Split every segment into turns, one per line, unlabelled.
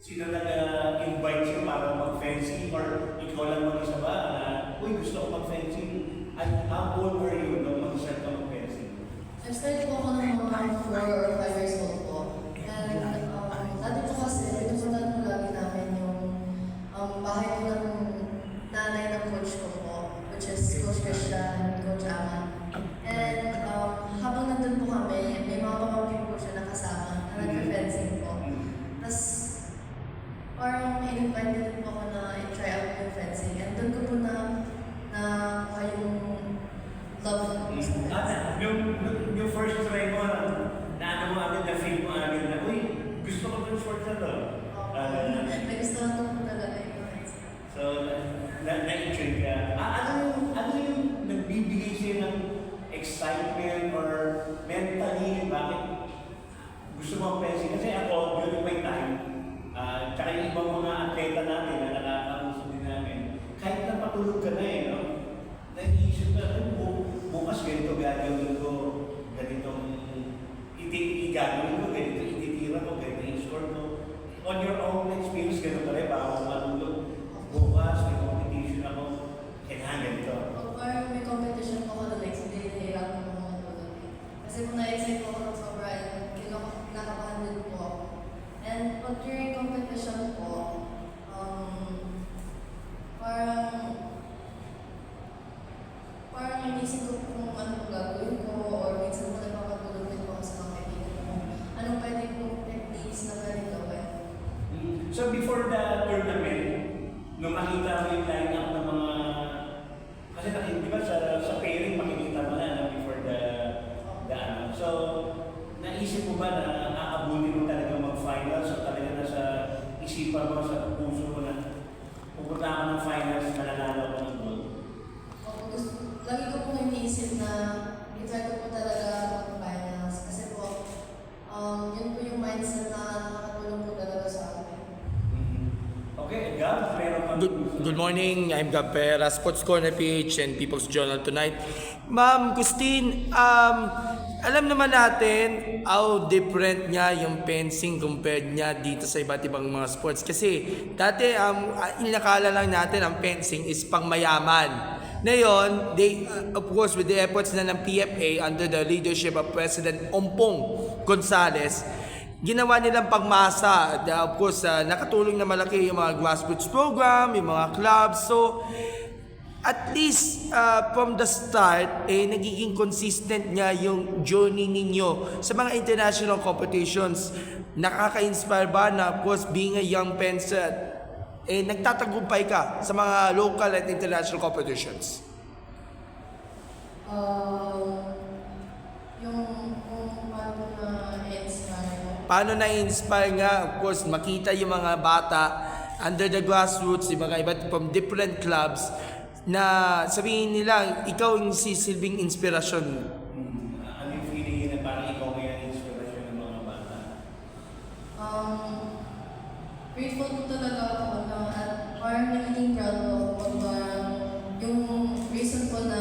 Sino nag-invite siya para mag-fencing or ikaw lang mag-isa ba na, uy, gusto ko mag-fencing? At how old were you nung mag-start ka mag-fencing?
Nag-start po ako ng mga 4 or 5 years old po. And dati po kasi, pinupuntan po lagi namin yung bahay po ng nanay ng coach ko po, which is Coach Christian, Coach Aman. And habang nandun po kami, may mga pamangkin po siya nakasama na nag-fencing po. Tapos, parang in-invite din po ako na i-try out yung fencing. And doon ko po na yung love ko sa fencing.
Yung first try mo, na ano mo agad, na-feel mo agad na, uy, gusto ko yung sport na to.
Nagustuhan ko po talaga yung fencing.
So, na-intrigue ka. Ano yung nagbibigay sa'yo ng excitement or mentally, bakit gusto mo ang fencing? Kasi ako, during my time, tsaka yung ibang mga atleta natin na nakakausap din namin, kahit na patulog ka na no? Nag-iisip na, bukas ganito gagawin ko, ganitong gagawin ko, ganito ititira ko, ganito yung score ko. On your own experience, ganito ka rin, bago matulog, bukas, may competition ako, kailangan ganito.
Parang may competition po ako the next day, nahihirapan po ako matulog. Kasi kung na-excite po ako ng sobra, kinakabahan din po ako. And pag during competition po, parang inisip ko kung ano gagawin ko, or minsan po nagpapatulog din po ako sa mga kaibigan ko. Anong pwede kong techniques na pwede gawin?
So before the tournament, nung makita mo yung line-up ng mga, kasi di ba sa pairing makikita mo na before the ano. So, naisip mo ba na aabutin mo talaga mag-finals o talaga nasa isipan mo, sa puso mo na pupunta ako ng finals, mananalo ako ng gold?
Lagi ko pong iniisip na i-try ko po talaga mag-finals. Kasi po, yun po yung mindset na nakatulong po talaga sa akin.
Okay, Gab, meron kang...
Good morning, I'm Gab Pera, Sports Corner PH and People's Journal tonight. Ma'am Christine, alam naman natin how different nga yung fencing compared niya dito sa iba't ibang mga sports. Kasi dati, inakala lang natin ang fencing is pang mayaman. Ngayon, of course, with the efforts na ng PFA under the leadership of President Ompong Gonzales, ginawa nilang pagmasa. Of course, nakatulong na malaki yung mga grassroots program, yung mga clubs. So, at least from the start, nagiging consistent nga yung journey ninyo sa mga international competitions. Nakaka-inspire ba na, of course, being a young fencer, nagtatagumpay ka sa mga local at international competitions? Paano na-inspire nga, of course, makita yung mga bata under the grassroots, yung mga iba't from different clubs, na sabihin nila, ikaw yung sisilbing inspirasyon.
Ano yung feeling yun na parang ikaw may inspirasyon ng mga bata?
Grateful po talaga ako na at parang nagiging proud po ako parang yung reason po na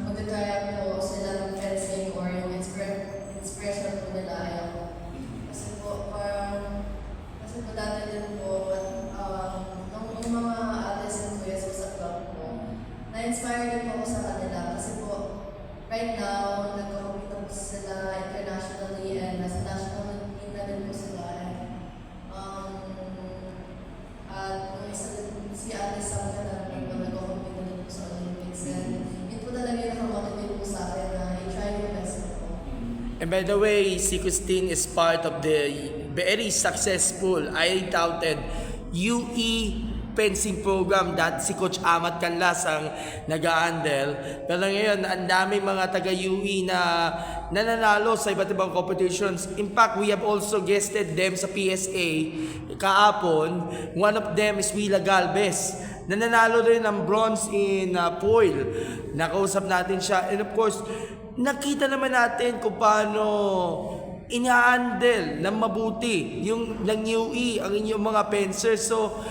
magkakaya po sila ng fencing or yung inspiration po nila ay ako. Kasi po dati din po nung yung mga ates and kuyas ko sa club ko, na-inspire din po ako sa kanila kasi po right now, nagkakumpita po sila internationally and nasa national team na din po sila. At nung isa din si Ate Sam ka namin po nagkakumpita din po sa Olympics and yun po talaga yung nakamotivate po sa akin na i-try yung best ko.
And by the way, si Christine is part of the very successful, I touted, UE fencing program. Dati si Coach Amat Canlas ang nag-a-handle. Pero ngayon, ang daming mga taga-UE na nananalo sa iba't ibang competitions. In fact, we have also guested them sa PSA kaapon. One of them is Willa Galvez. Nananalo rin ng bronze in foil. Nakausap natin siya. And of course, nakita naman natin kung paano ina-handle ng mabuti yung ng UE ang inyong mga fencers. So,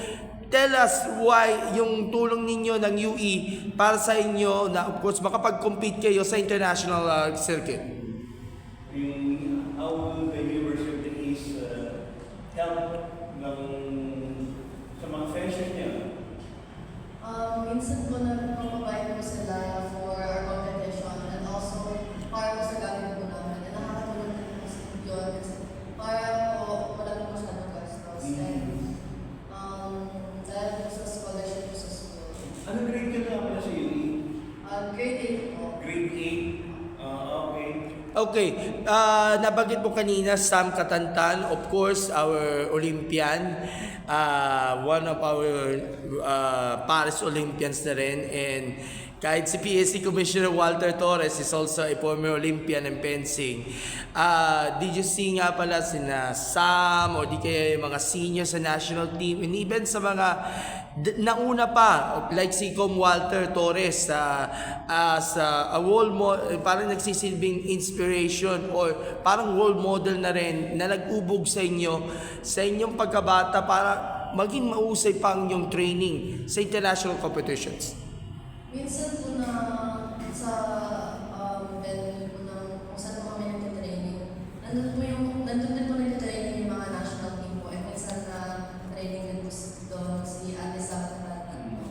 tell us why yung tulong ninyo ng UE para sa inyo na of course makapag-compete kayo sa international circuit.
How will the University of the East help ng
Okay, nabanggit mo kanina Sam Katantan, of course, our Olympian, one of our Paris Olympians na rin, and kahit si PSC Commissioner Walter Torres is also a former Olympian in fencing. Did you see nga pala sina Sam o di kaya yung mga senior sa national team, and even sa mga nauna pa, like si Com Walter Torres, as a role model, parang nagsisilbing inspiration or parang role model na rin na nag-ubog sa inyo, sa inyong pagkabata para maging mausay pang yung training sa international competitions.
Minsan po na sa venue po na kung saan po kami nagtitraining, nandun din po nagtitraining yung mga national team po. And minsan na training din po doon si Ate Sam Katantan po.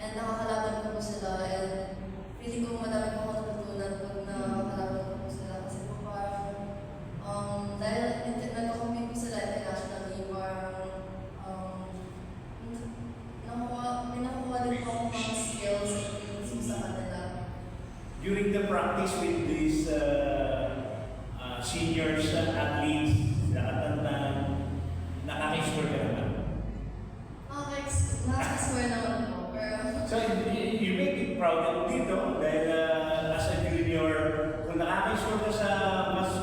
And nakakalaban po sila, and feeling ko madami po ako natutunan pag nakakalaban po sila. Kasi po parang, dahil nagkakompete po sila internationally, parang may nakuha din po akong mga skills sa kanila.
During the practice with these seniors athletes, nakatandaan, nakaka-score ka naman.
Nakaka-score naman po. Pero,
So you make it proud dito dahil as a junior, kung nakaka-score ka sa mas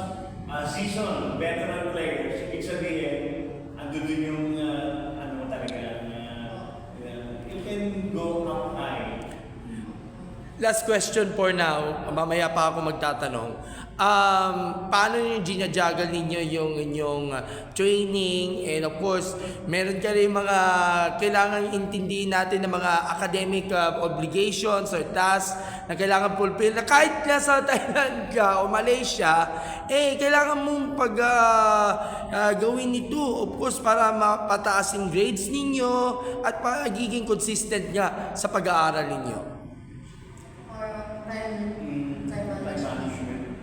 season, veteran players, ibig sabihin, andun din yung ano mo talaga, you can go up high.
Last question for now, mamaya pa ako magtatanong. Paano yung ginajuggle ninyo yung inyong training, and of course, meron ka rin mga kailangan intindihin natin ng mga academic obligations or tasks na kailangan fulfill na kahit nasa Thailand ka o Malaysia, kailangan mong gawin ito, of course, para mapataas yung grades ninyo at magiging consistent nga sa pag-aaral ninyo.
time management.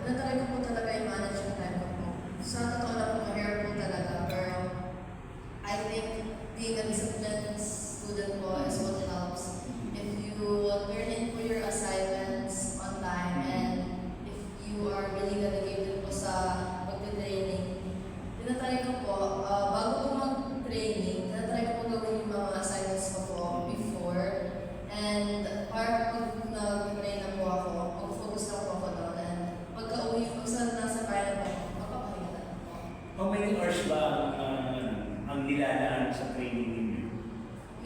Tinatry ko po talaga i-manage yung time ko po. Sa totoo lang po, mahirap po talaga. Pero I think being a disciplined student po is what helps. If you turn in po your assignments on time, and if you are really dedicated po sa pag-training, tinatry ko po, bago po mag-training, tinatry ko po gawin yung mga assignments ko po before. And para pag nag-train na po ako, mag-focus na po ako doon. And pagka-uwi ko sa nasa bayan po, magpapahinga na po.
How many hours ba ang nilalaan sa training ninyo?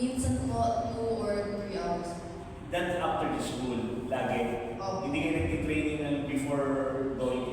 Minsan po, 2 or 3 hours.
That's after the school, lagi.
Opo.
Hindi kayo nagtitraining before going